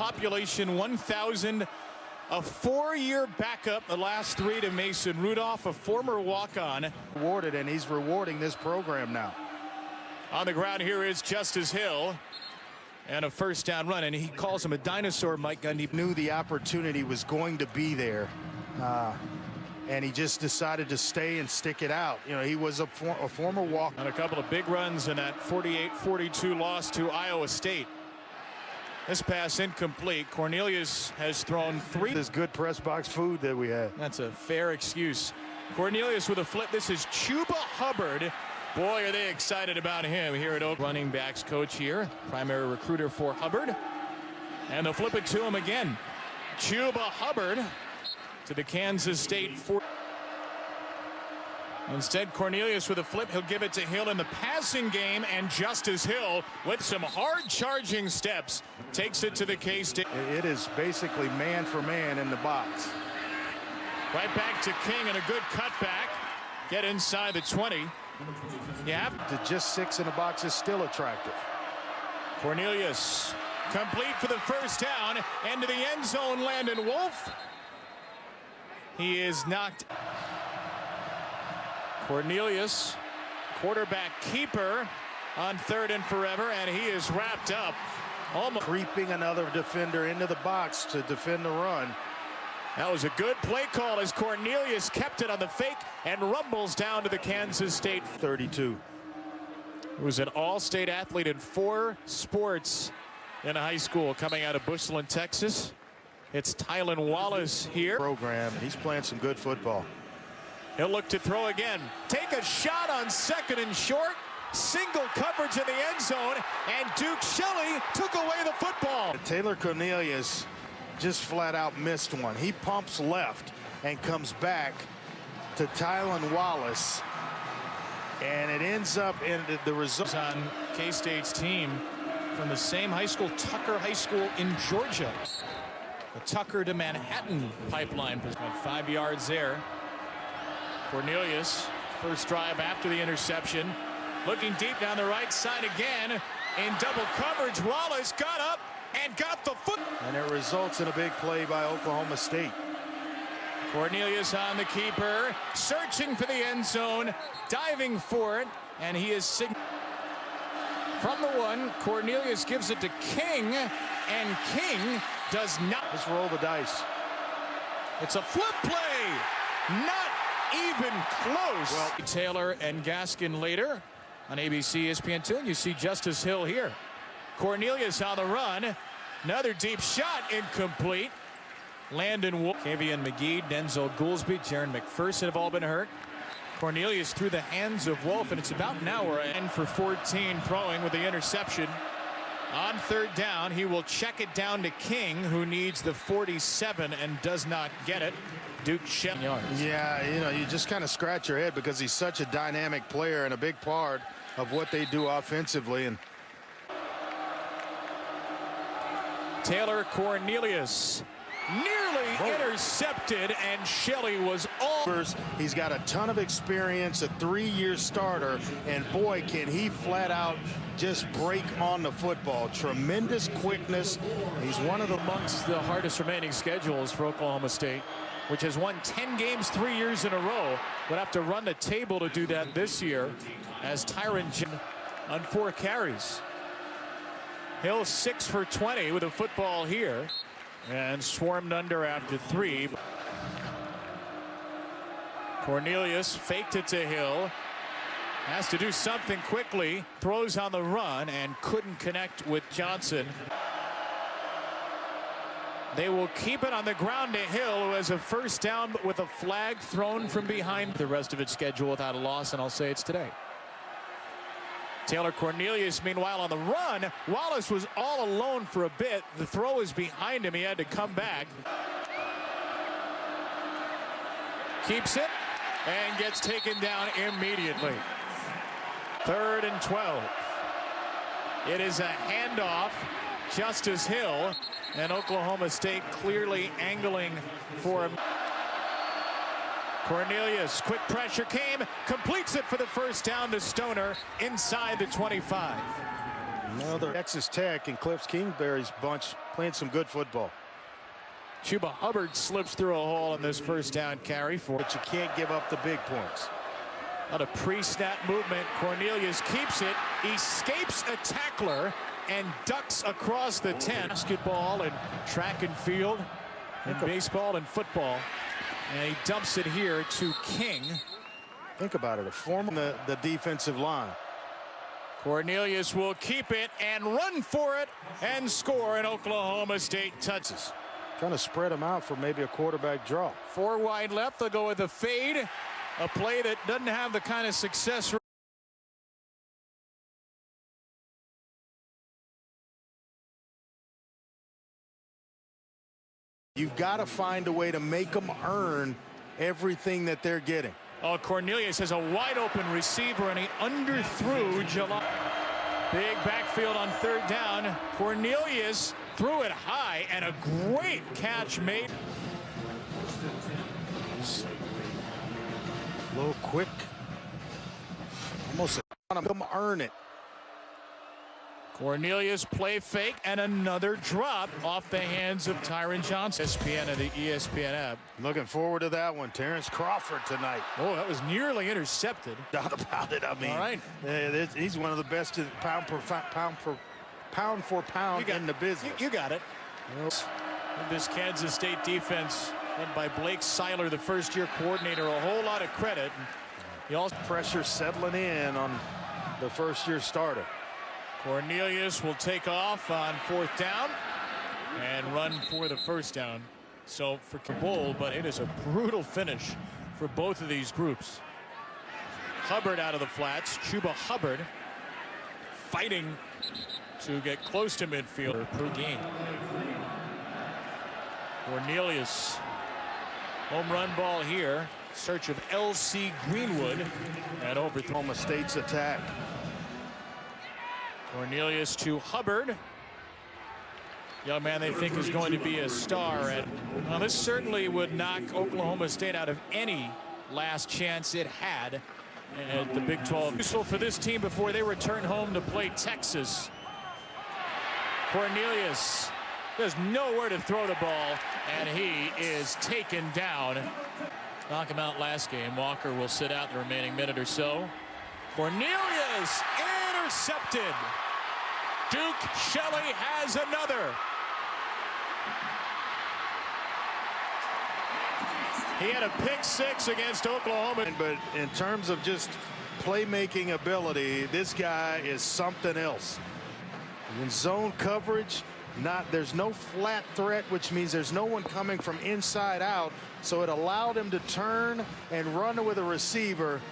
population 1,000. A 4-year backup, the last 3 to Mason Rudolph, a former walk-on. Rewarded, and he's rewarding this program now. On the ground here is Justice Hill. And a first down run, and he calls him a dinosaur, Mike Gundy. Knew the opportunity was going to be there, and he just decided to stay and stick it out. You know, he was a former walk. On a couple of big runs in that 48-42 loss to Iowa State. This pass incomplete. Cornelius has thrown 3. This good press box food that we had. That's a fair excuse. Cornelius with a flip. This is Chuba Hubbard. Boy, are they excited about him here at Oak. Running backs coach here, primary recruiter for Hubbard. And they'll flip it to him again. Chuba Hubbard to the Kansas State 4. Instead, Cornelius with a flip. He'll give it to Hill in the passing game, and Justice Hill with some hard charging steps takes it to the K-State. It is basically man for man in the box. Right back to King, and a good cutback. Get inside the 20. Yeah. To just 6 in the box is still attractive. Cornelius complete for the first down, and to the end zone, Landon Wolf. He is knocked. Cornelius, quarterback keeper on 3rd and forever, and he is wrapped up. Almost creeping another defender into the box to defend the run. That was a good play call as Cornelius kept it on the fake and rumbles down to the Kansas State 32. He was an all-state athlete in 4 sports in high school coming out of Bushland, Texas. It's Tylan Wallace here. Program, and he's playing some good football. He'll look to throw again. Take a shot on 2nd and short. Single coverage in the end zone, and Duke Shelley took away the football. Taylor Cornelius just flat out missed one. He pumps left and comes back to Tylan Wallace, and it ends up in the result. On K-State's team from the same high school, Tucker High School in Georgia. The Tucker to Manhattan pipeline. 5 yards there. Cornelius, first drive after the interception. Looking deep down the right side again. In double coverage, Wallace got up and got the foot. And it results in a big play by Oklahoma State. Cornelius on the keeper, searching for the end zone, diving for it, and he is from the 1. Cornelius gives it to King, and King does not. Let's roll the dice. It's a flip play, not even close. Well, Taylor and Gaskin later on ABC ESPN2. You see Justice Hill here. Cornelius on the run. Another deep shot, incomplete. Landon Wolf, Kavian McGee, Denzel Goolsby, Jaron McPherson have all been hurt. Cornelius through the hands of Wolf, and it's about now we're in for 14 throwing with the interception. On 3rd down, he will check it down to King, who needs the 47 and does not get it. Duke Shelley. Yeah, you know, you just kind of scratch your head because he's such a dynamic player and a big part of what they do offensively. And Taylor Cornelius nearly intercepted, and Shelley was all. He's got a ton of experience, a 3-year starter, and boy, can he flat out just break on the football. Tremendous quickness. He's one of the amongst the hardest remaining schedules for Oklahoma State, which has won 10 games 3 years in a row. Would have to run the table to do that this year, as Tyron on 4 carries. Hill 6 for 20 with a football here, and swarmed under after 3. Cornelius faked it to Hill. Has to do something quickly. Throws on the run and couldn't connect with Johnson. They will keep it on the ground to Hill, who has a first down but with a flag thrown from behind. The rest of its schedule without a loss, and I'll say it's today. Taylor Cornelius, meanwhile, on the run. Wallace was all alone for a bit. The throw is behind him. He had to come back. Keeps it and gets taken down immediately. 3rd and 12. It is a handoff. Justice Hill, and Oklahoma State clearly angling for him. Cornelius, quick pressure came, completes it for the first down to Stoner inside the 25. Another Texas Tech and Cliff Kingsbury's bunch playing some good football. Chuba Hubbard slips through a hole in this first down carry for. But you can't give up the big points. On a pre-snap movement, Cornelius keeps it, escapes a tackler, and ducks across the 10. Basketball and track and field, and baseball and football. And he dumps it here to King. Think about it, a former the defensive line. Cornelius will keep it and run for it and score, an Oklahoma State touches. Trying to spread them out for maybe a quarterback draw. 4 wide left, they'll go with a fade. A play that doesn't have the kind of success. You've got to find a way to make them earn everything that they're getting. Oh, Cornelius has a wide open receiver and he underthrew July. Big backfield on 3rd down. Cornelius threw it high and a great catch made. A little quick. Almost want them to earn it. Cornelius play fake and another drop off the hands of Tyron Johnson. ESPN and the ESPN app. Looking forward to that one. Terrence Crawford tonight. Oh, that was nearly intercepted. Doubt about it. I mean, all right. He's one of the best in pound for pound in the business. You got it. This Kansas State defense led by Blake Seiler, the first-year coordinator, a whole lot of credit. He also pressure settling in on the first-year starter. Cornelius will take off on 4th down and run for the first down. So for Kabul, but it is a brutal finish for both of these groups. Hubbard out of the flats. Chuba Hubbard fighting to get close to midfield per game. Cornelius, home run ball here. Search of L.C. Greenwood and overthrow. Oklahoma State's attack. Cornelius to Hubbard. Young man they think is going to be a star. And well, this certainly would knock Oklahoma State out of any last chance it had at the Big 12. Useful for this team before they return home to play Texas. Cornelius there's nowhere to throw the ball, and he is taken down. Knock him out last game. Walker will sit out the remaining minute or so. Cornelius intercepted. Duke Shelley has another. He had a pick 6 against Oklahoma. But in terms of just playmaking ability, this guy is something else. In zone coverage, there's no flat threat, which means there's no one coming from inside out. So it allowed him to turn and run with a receiver.